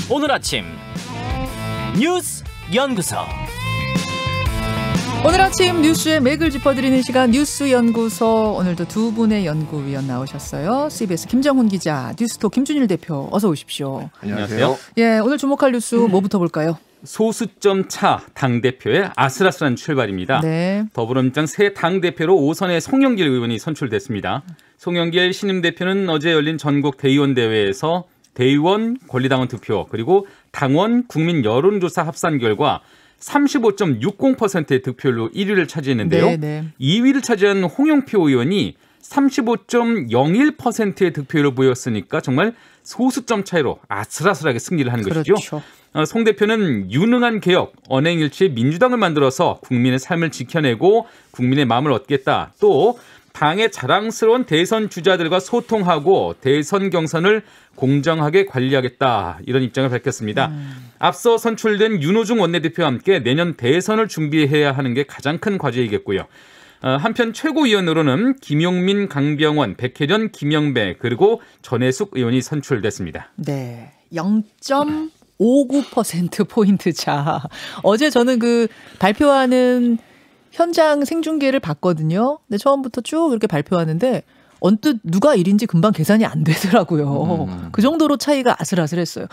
오늘 아침 뉴스 연구소. 오늘 아침 뉴스의 맥을 짚어드리는 시간 뉴스 연구소. 오늘도 두 분의 연구위원 나오셨어요. CBS 김정훈 기자, 뉴스톱 김준일 대표, 어서 오십시오. 안녕하세요. 예, 오늘 주목할 뉴스 뭐부터 볼까요? 소수점 차 당대표의 아슬아슬한 출발입니다. 네. 더불어민주당 새 당대표로 5선의 송영길 의원이 선출됐습니다. 송영길 신임 대표는 어제 열린 전국 대의원 대회에서 대의원, 권리당원 투표 그리고 당원 국민 여론조사 합산 결과 35.60%의 득표율로 1위를 차지했는데요. 네네. 2위를 차지한 홍영표 의원이 35.01%의 득표율을 보였으니까 정말 소수점 차이로 아슬아슬하게 승리를 하는 그렇죠. 것이죠. 송 대표는 유능한 개혁, 언행일치의 민주당을 만들어서 국민의 삶을 지켜내고 국민의 마음을 얻겠다. 또 당의 자랑스러운 대선 주자들과 소통하고 대선 경선을 공정하게 관리하겠다. 이런 입장을 밝혔습니다. 앞서 선출된 윤호중 원내대표와 함께 내년 대선을 준비해야 하는 게 가장 큰 과제이겠고요. 한편 최고위원으로는 김용민, 강병원, 백혜련, 김영배 그리고 전해숙 의원이 선출됐습니다. 네, 0.59%포인트 차. 어제 저는 그 발표하는 현장 생중계를 봤거든요. 근데 처음부터 쭉 이렇게 발표하는데 언뜻 누가 1인지 금방 계산이 안 되더라고요. 그 정도로 차이가 아슬아슬했어요.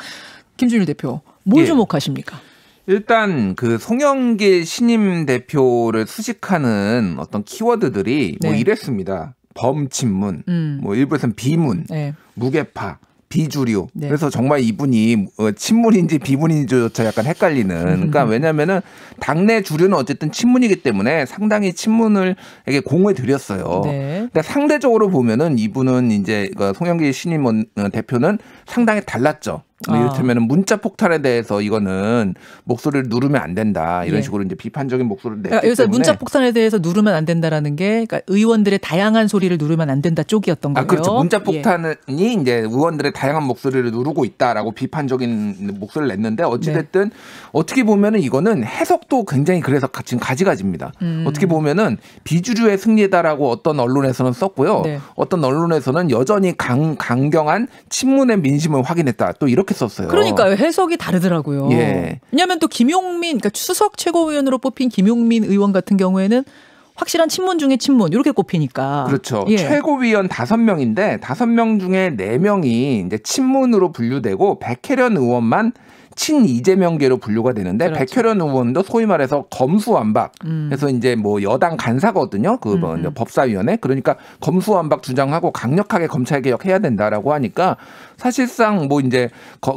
김준일 대표, 뭘 주목하십니까? 일단 그 송영길 신임 대표를 수식하는 어떤 키워드들이 뭐 이랬습니다. 범친문, 뭐 일부에서는 비문, 무게파, 비주류. 네. 그래서 정말 이분이 친문인지 비문인지조차 약간 헷갈리는. 그러니까 왜냐하면은 당내 주류는 어쨌든 친문이기 때문에 상당히 친문을에게 공을 들였어요. 네. 근데 상대적으로 보면은 이분은 이제 송영길 신임 대표는 상당히 달랐죠. 이를테면 문자 폭탄에 대해서 이거는 목소리를 누르면 안 된다 이런 식으로 이제 비판적인 목소리를 냈기 그러니까 여기서 때문에 문자 폭탄에 대해서 누르면 안 된다라는 게 그러니까 의원들의 다양한 소리를 누르면 안 된다 쪽이었던 거예요. 그렇죠. 문자 폭탄이 이제 의원들의 다양한 목소리를 누르고 있다라고 비판적인 목소리를 냈는데 어찌됐든 어떻게 보면은 이거는 해석도 굉장히 그래서 지금 가지가지입니다. 어떻게 보면은 비주류의 승리다라고 어떤 언론에서는 썼고요. 어떤 언론에서는 여전히 강경한 친문의 민심을 확인했다. 또 이렇게 썼어요. 그러니까요. 해석이 다르더라고요. 왜냐하면 또 김용민, 그러니까 추석 최고위원으로 뽑힌 김용민 의원 같은 경우에는 확실한 친문 중에 친문 이렇게 꼽히니까. 그렇죠. 최고위원 5명인데 5명 중에 4명이 이제 친문으로 분류되고 백혜련 의원만 친 이재명계로 분류가 되는데 백혜련 의원도 소위 말해서 검수완박. 그래서 이제 뭐 여당 간사거든요. 그 법사위원회. 그러니까 검수완박 주장하고 강력하게 검찰 개혁해야 된다라고 하니까 사실상 뭐 이제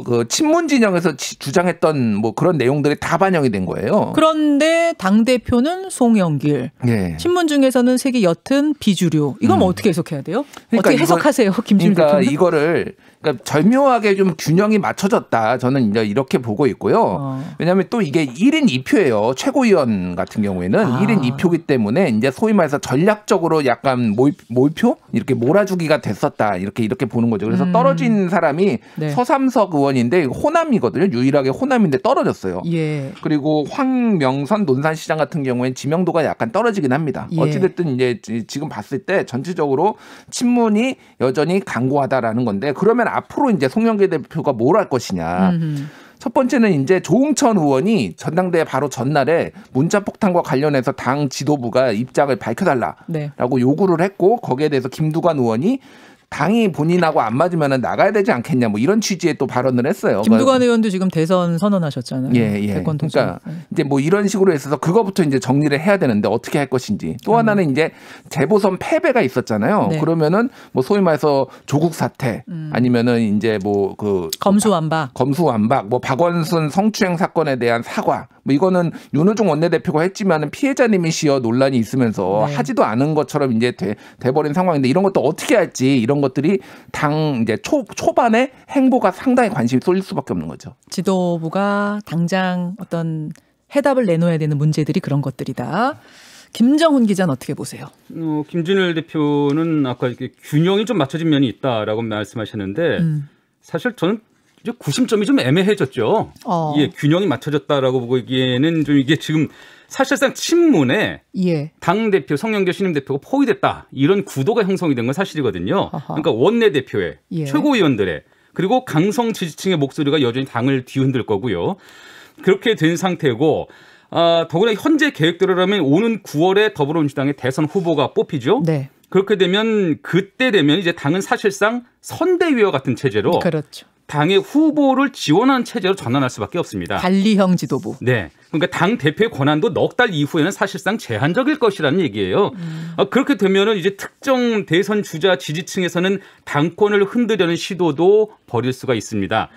그 친문 진영에서 주장했던 뭐 그런 내용들이 다 반영이 된 거예요. 그런데 당 대표는 송영길. 친문 중에서는 색이 옅은 비주류. 이건 뭐 어떻게 해석해야 돼요? 그러니까 어떻게 해석하세요, 김준일 그러니까 대표는? 이거를 그러니까 절묘하게 좀 균형이 맞춰졌다. 저는 이제 이렇게 보고 있고요. 왜냐하면 또 이게 1인 2표예요. 최고위원 같은 경우에는 1인 2표기 때문에 이제 소위 말해서 전략적으로 약간 몰표 이렇게 몰아주기가 됐었다. 이렇게 보는 거죠. 그래서 떨어진 사람이 서삼석 의원인데 호남이거든요. 유일하게 호남인데 떨어졌어요. 그리고 황명선 논산시장 같은 경우에는 지명도가 약간 떨어지긴 합니다. 어찌됐든 이제 지금 봤을 때 전체적으로 친문이 여전히 강고하다라는 건데 그러면 앞으로 이제 송영길 대표가 뭘 할 것이냐. 첫 번째는 이제 조응천 의원이 전당대회 바로 전날에 문자폭탄과 관련해서 당 지도부가 입장을 밝혀달라라고 요구를 했고 거기에 대해서 김두관 의원이 당이 본인하고 안 맞으면 나가야 되지 않겠냐 뭐 이런 취지의 또 발언을 했어요. 김두관 의원도 지금 대선 선언하셨잖아요. 대권 통합. 그러니까 이제 뭐 이런 식으로 해서 그거부터 이제 정리를 해야 되는데 어떻게 할 것인지. 또 하나는 이제 재보선 패배가 있었잖아요. 그러면은 뭐 소위 말해서 조국 사태 아니면은 이제 뭐 그 검수완박 뭐 박원순 성추행 사건에 대한 사과 뭐 이거는 윤호중 원내대표가 했지만은 피해자님이시여 논란이 있으면서 하지도 않은 것처럼 이제 돼버린 상황인데 이런 것도 어떻게 할지 이런 것들이 당 이제 초반에 행보가 상당히 관심이 쏠릴 수밖에 없는 거죠. 지도부가 당장 어떤 해답을 내놓아야 되는 문제들이 그런 것들이다. 김정훈 기자는 어떻게 보세요? 김준일 대표는 아까 이렇게 균형이 좀 맞춰진 면이 있다라고 말씀하셨는데 사실 저는 이제 구심점이 좀 애매해졌죠. 균형이 맞춰졌다라고 보기에는 좀 이게 지금 사실상 친문에 당대표 송영길 신임 대표가 포위됐다. 이런 구도가 형성이 된 건 사실이거든요. 그러니까 원내대표의 최고위원들의 그리고 강성 지지층의 목소리가 여전히 당을 뒤흔들 거고요. 그렇게 된 상태고 더구나 현재 계획대로라면 오는 9월에 더불어민주당의 대선 후보가 뽑히죠. 네. 그렇게 되면 그때 되면 이제 당은 사실상 선대위와 같은 체제로 그렇죠. 당의 후보를 지원하는 체제로 전환할 수밖에 없습니다. 관리형 지도부. 네. 그러니까 당 대표의 권한도 넉 달 이후에는 사실상 제한적일 것이라는 얘기예요. 그렇게 되면은 이제 특정 대선 주자 지지층에서는 당권을 흔들려는 시도도 벌일 수가 있습니다.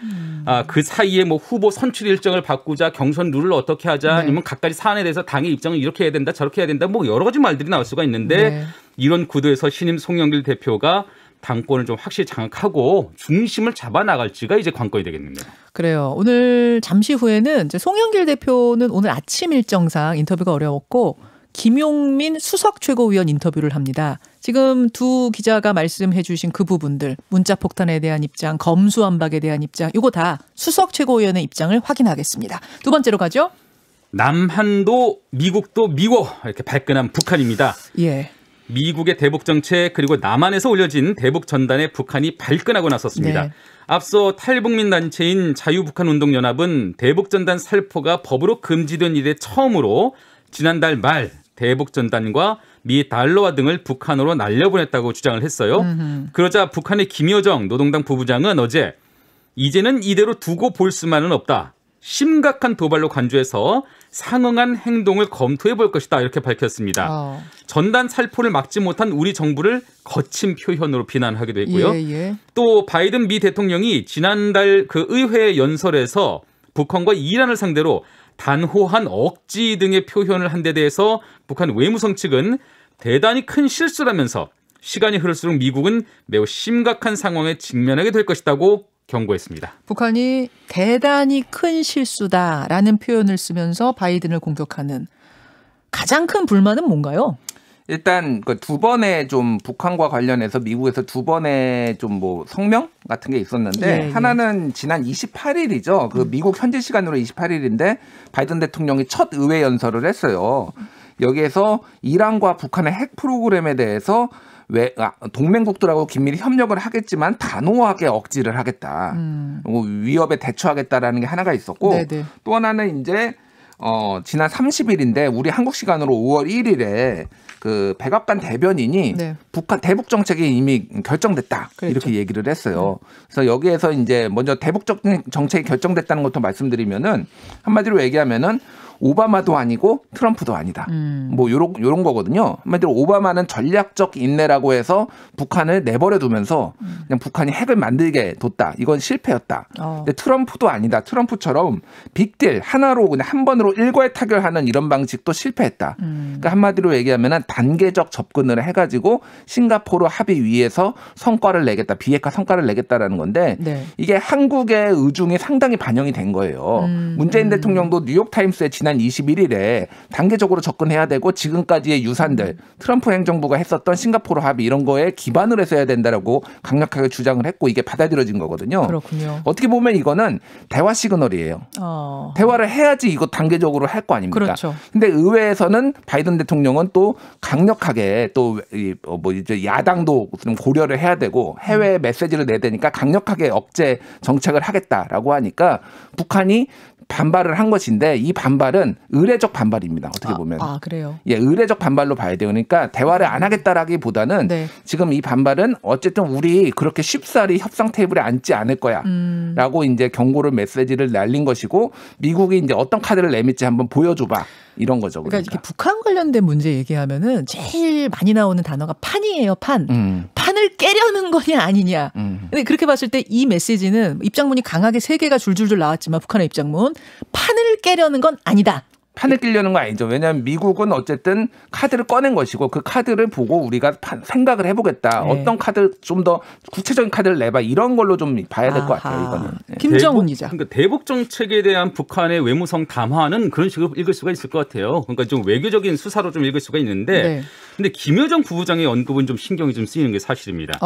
그 사이에 뭐 후보 선출 일정을 바꾸자, 경선 룰을 어떻게 하자, 네. 아니면 각가지 사안에 대해서 당의 입장을 이렇게 해야 된다, 저렇게 해야 된다, 뭐 여러 가지 말들이 나올 수가 있는데 네. 이런 구도에서 신임 송영길 대표가 당권을 좀 확실히 장악하고 중심을 잡아 나갈지가 이제 관건이 되겠습니다. 그래요. 오늘 잠시 후에는 이제 송영길 대표는 오늘 아침 일정상 인터뷰가 어려웠고 김용민 수석 최고위원 인터뷰를 합니다. 지금 두 기자가 말씀해 주신 그 부분들, 문자 폭탄에 대한 입장, 검수완박에 대한 입장, 이거 다 수석 최고위원의 입장을 확인하겠습니다. 두 번째로 가죠. 남한도 미국도 미워 이렇게 발끈한 북한입니다. 예. 미국의 대북 정책 그리고 남한에서 올려진 대북 전단에 북한이 발끈하고 나섰습니다. 네. 앞서 탈북민 단체인 자유북한운동연합은 대북 전단 살포가 법으로 금지된 이래 처음으로 지난달 말 대북 전단과 미 달러화 등을 북한으로 날려보냈다고 주장을 했어요. 그러자 북한의 김여정 노동당 부부장은 어제 이제는 이대로 두고 볼 수만은 없다. 심각한 도발로 간주해서 상응한 행동을 검토해 볼 것이다 이렇게 밝혔습니다. 전단 살포를 막지 못한 우리 정부를 거친 표현으로 비난하기도 했고요. 예. 또 바이든 미 대통령이 지난달 그 의회 연설에서 북한과 이란을 상대로 단호한 억지 등의 표현을 한 데 대해서 북한 외무성 측은 대단히 큰 실수라면서 시간이 흐를수록 미국은 매우 심각한 상황에 직면하게 될 것이라고 경고했습니다. 북한이 대단히 큰 실수다라는 표현을 쓰면서 바이든을 공격하는 가장 큰 불만은 뭔가요? 일단 그 두 번의 좀 북한과 관련해서 미국에서 두 번의 좀 뭐 성명 같은 게 있었는데 예. 하나는 지난 28일이죠. 그 미국 현지 시간으로 28일인데 바이든 대통령이 첫 의회 연설을 했어요. 여기에서 이란과 북한의 핵 프로그램에 대해서 동맹국들하고 긴밀히 협력을 하겠지만 단호하게 억지를 하겠다. 위협에 대처하겠다라는 게 하나가 있었고 네네. 또 하나는 이제 지난 30일인데 우리 한국 시간으로 5월 1일에 그 백악관 대변인이 네. 북한 대북 정책이 이미 결정됐다. 그랬죠. 이렇게 얘기를 했어요. 그래서 여기에서 이제 먼저 대북 정책이 결정됐다는 것도 말씀드리면은 한마디로 얘기하면은 오바마도 아니고 트럼프도 아니다. 뭐 요런 거거든요. 한마디로 오바마는 전략적 인내라고 해서 북한을 내버려 두면서 그냥 북한이 핵을 만들게 뒀다. 이건 실패였다. 근데 트럼프도 아니다. 트럼프처럼 빅딜 하나로 그냥 한 번으로 일괄 타결하는 이런 방식도 실패했다. 그러니까 한마디로 얘기하면 단계적 접근을 해가지고 싱가포르 합의 위에서 성과를 내겠다. 비핵화 성과를 내겠다라는 건데 네. 이게 한국의 의중이 상당히 반영이 된 거예요. 문재인 대통령도 뉴욕타임스에 지난 21일에 단계적으로 접근해야 되고 지금까지의 유산들 트럼프 행정부가 했었던 싱가포르 합의 이런 거에 기반을 해서 해야 된다라고 강력하게 주장을 했고 이게 받아들여진 거거든요. 그렇군요. 어떻게 보면 이거는 대화 시그널이에요. 대화를 해야지 이거 단계적으로 할 거 아닙니까? 그렇죠. 근데 의회에서는 바이든 대통령은 또 강력하게 또 뭐 이제 야당도 좀 고려를 해야 되고 해외 메시지를 내야 되니까 강력하게 억제 정책을 하겠다라고 하니까 북한이 반발을 한 것인데 이 반발은 의례적 반발입니다. 어떻게 보면. 그래요. 예, 의례적 반발로 봐야 돼요. 그러니까 대화를 안 하겠다라기보다는 네. 지금 이 반발은 어쨌든 우리 그렇게 쉽사리 협상 테이블에 앉지 않을 거야라고 이제 경고를 메시지를 날린 것이고 미국이 이제 어떤 카드를 내밀지 한번 보여줘봐. 이런 거죠. 그러니까 이렇게 북한 관련된 문제 얘기하면은 제일 많이 나오는 단어가 판이에요. 판을 깨려는 거냐 아니냐. 근데 그렇게 봤을 때 이 메시지는 입장문이 강하게 세 개가 줄줄줄 나왔지만 북한의 입장문 판을 깨려는 건 아니다. 판을 끼려는 거 아니죠. 왜냐하면 미국은 어쨌든 카드를 꺼낸 것이고 그 카드를 보고 우리가 생각을 해보겠다. 네. 어떤 카드 좀 더 구체적인 카드를 내봐. 이런 걸로 좀 봐야 될 것 같아요. 이거는. 네. 김정훈 기자. 그러니까 대북 정책에 대한 북한의 외무성 담화는 그런 식으로 읽을 수가 있을 것 같아요. 그러니까 좀 외교적인 수사로 좀 읽을 수가 있는데 네. 근데 김여정 부부장의 언급은 좀 신경이 좀 쓰이는 게 사실입니다.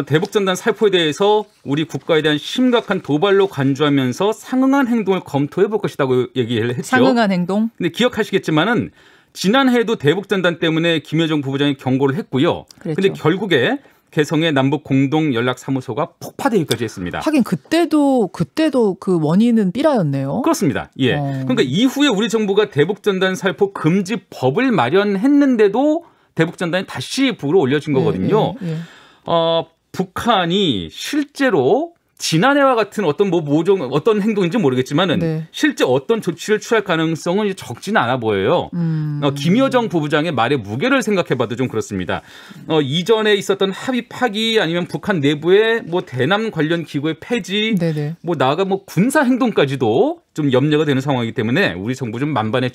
대북 전단 살포에 대해서 우리 국가에 대한 심각한 도발로 간주하면서 상응한 행동을 검토해 볼 것이라고 얘기를 했죠. 상응한 행동? 근데 기억하시겠지만은 지난해에도 대북 전단 때문에 김여정 부부장이 경고를 했고요. 그랬죠. 근데 결국에 개성의 남북 공동 연락사무소가 폭파되기까지 했습니다. 하긴 그때도 그 원인은 삐라였네요. 그렇습니다. 예. 그러니까 이후에 우리 정부가 대북전단 살포 금지 법을 마련했는데도 대북전단이 다시 북으로 올려진 거거든요. 북한이 실제로 지난해와 같은 어떤 행동인지 모르겠지만은 네. 실제 어떤 조치를 취할 가능성은 이제 적지는 않아 보여요. 김여정 부부장의 말의 무게를 생각해봐도 좀 그렇습니다. 이전에 있었던 합의 파기 아니면 북한 내부의 대남 관련 기구의 폐지, 네네. 나아가 군사 행동까지도 좀 염려가 되는 상황이기 때문에 우리 정부 좀 만반의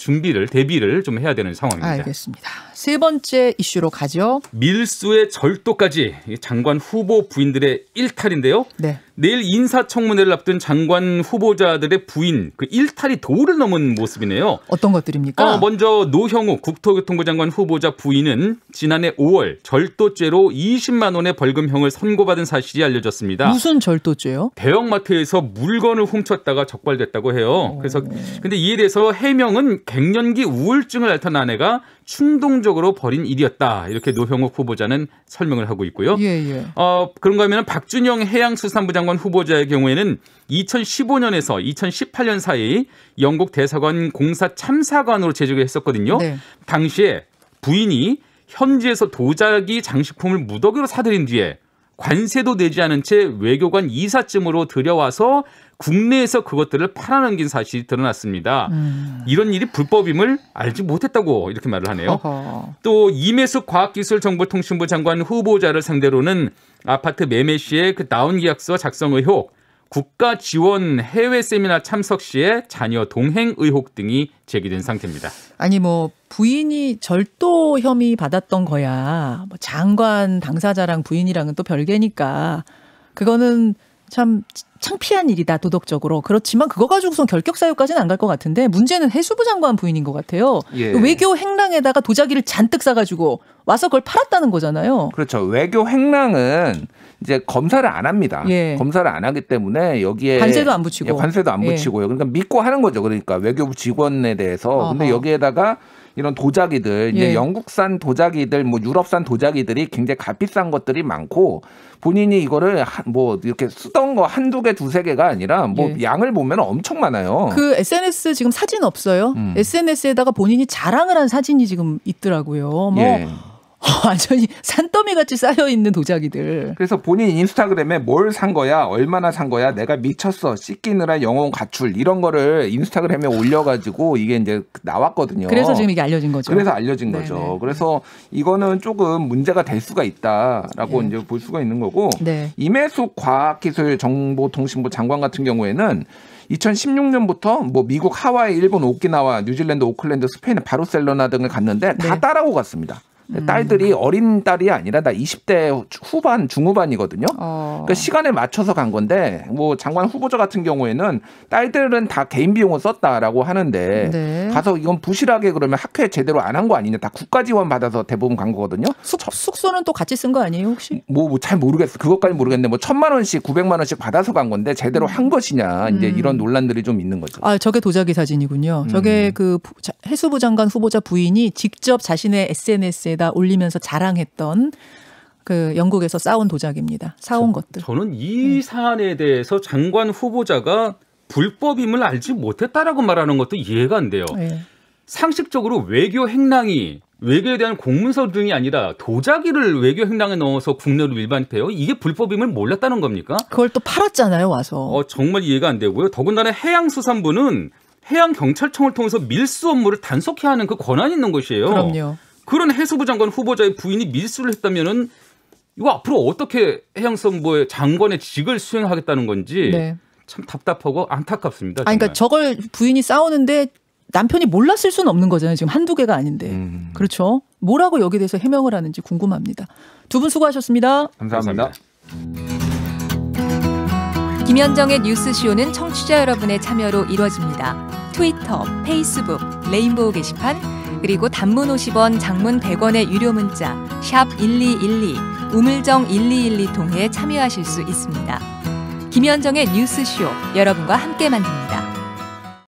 대비를 좀 해야 되는 상황입니다. 알겠습니다. 세 번째 이슈로 가죠. 밀수의 절도까지 장관 후보 부인들의 일탈인데요. 네. 내일 인사청문회를 앞둔 장관 후보자들의 부인 그 일탈이 도를 넘은 모습이네요. 어떤 것들입니까? 먼저 노형욱 국토교통부 장관 후보자 부인은 지난해 5월 절도죄로 20만 원의 벌금형을 선고받은 사실이 알려졌습니다. 무슨 절도죄요? 대형마트에서 물건을 훔쳤다가 적발됐다고 해요. 그래서 근데 이에 대해서 해명은 갱년기 우울증을 앓던 아내가 충동적으로 벌인 일이었다. 이렇게 노형욱 후보자는 설명을 하고 있고요. 예. 그런가 하면 박준영 해양수산부 장관 후보자의 경우에는 2015년에서 2018년 사이 영국 대사관 공사 참사관으로 재직을 했었거든요. 네. 당시에 부인이 현지에서 도자기 장식품을 무더기로 사들인 뒤에 관세도 내지 않은 채 외교관 이삿짐으로 들여와서 국내에서 그것들을 팔아넘긴 사실이 드러났습니다. 이런 일이 불법임을 알지 못했다고 이렇게 말을 하네요. 또 이매숙 과학기술정보통신부 장관 후보자를 상대로는 아파트 매매 시에 그 나온 계약서 작성 의혹, 국가 지원 해외 세미나 참석 시에 자녀 동행 의혹 등이 제기된 상태입니다. 아니 부인이 절도 혐의 받았던 거야. 장관 당사자랑 부인이랑은 또 별개니까 그거는 참 창피한 일이다 도덕적으로. 그렇지만 그거 가지고선 결격 사유까지는 안 갈 것 같은데 문제는 해수부 장관 부인인 것 같아요. 예. 외교 행랑에다가 도자기를 잔뜩 싸가지고 와서 그걸 팔았다는 거잖아요. 그렇죠. 외교 행랑은 이제 검사를 안 합니다. 예. 검사를 안 하기 때문에 여기에 관세도 안 붙이고. 예, 관세도 안 붙이고요. 그러니까 믿고 하는 거죠. 그러니까 외교부 직원에 대해서. 근데 여기에다가 이런 도자기들, 이제 영국산 도자기들, 유럽산 도자기들이 굉장히 값비싼 것들이 많고 본인이 이거를 이렇게 쓰던 거 한두 개, 두세 개가 아니라 양을 보면 엄청 많아요. 그 SNS 지금 사진 없어요? SNS에다가 본인이 자랑을 한 사진이 지금 있더라고요. 완전히 산더미 같이 쌓여 있는 도자기들. 그래서 본인 인스타그램에 뭘 산 거야, 얼마나 산 거야, 내가 미쳤어, 씻기느라 영혼 가출 이런 거를 인스타그램에 올려가지고 이게 이제 나왔거든요. 그래서 지금 이게 알려진 거죠. 그래서 알려진 거죠. 그래서 이거는 조금 문제가 될 수가 있다라고 이제 볼 수가 있는 거고. 이매숙 과학기술정보통신부 장관 같은 경우에는 2016년부터 미국 하와이, 일본 오키나와, 뉴질랜드 오클랜드, 스페인 바르셀로나 등을 갔는데 다 딸하고 갔습니다. 딸들이 어린 딸이 아니라 다 20대 후반, 중후반이거든요. 그러니까 시간에 맞춰서 간 건데 장관 후보자 같은 경우에는 딸들은 다 개인 비용을 썼다라고 하는데 가서 이건 부실하게 그러면 학회 제대로 안 한 거 아니냐. 다 국가 지원 받아서 대부분 간 거거든요. 숙소는 또 같이 쓴 거 아니에요 혹시? 잘 모르겠어. 그것까지 모르겠는데 1,000만 원씩 900만 원씩 받아서 간 건데 제대로 한 것이냐. 이제 이런 논란들이 좀 있는 거죠. 저게 도자기 사진이군요. 저게 그 해수부 장관 후보자 부인이 직접 자신의 SNS에 다 올리면서 자랑했던 그 영국에서 싸온 도자기입니다. 사온 것들. 저는 이 사안에 대해서 장관 후보자가 불법임을 알지 못했다라고 말하는 것도 이해가 안 돼요. 상식적으로 외교 행랑이 외교에 대한 공문서 등이 아니라 도자기를 외교 행랑에 넣어서 국내로 일반해요. 이게 불법임을 몰랐다는 겁니까? 그걸 또 팔았잖아요, 와서. 정말 이해가 안 되고요. 더군다나 해양수산부는 해양경찰청을 통해서 밀수 업무를 단속해야 하는 그 권한이 있는 것이에요. 그럼요. 그런 해수부 장관 후보자의 부인이 밀수를 했다면은 이거 앞으로 어떻게 해양수산부의 장관의 직을 수행하겠다는 건지 참 답답하고 안타깝습니다. 그러니까 저걸 부인이 싸우는데 남편이 몰랐을 수는 없는 거잖아요. 지금 한두 개가 아닌데. 그렇죠. 뭐라고 여기에 대해서 해명을 하는지 궁금합니다. 두 분 수고하셨습니다. 감사합니다. 김현정의 뉴스쇼는 청취자 여러분의 참여로 이루어집니다. 트위터, 페이스북, 레인보우 게시판, 그리고 단문 50원, 장문 100원의 유료 문자 샵 1212, 우물정 1212 통해 참여하실 수 있습니다. 김현정의 뉴스쇼, 여러분과 함께 만듭니다.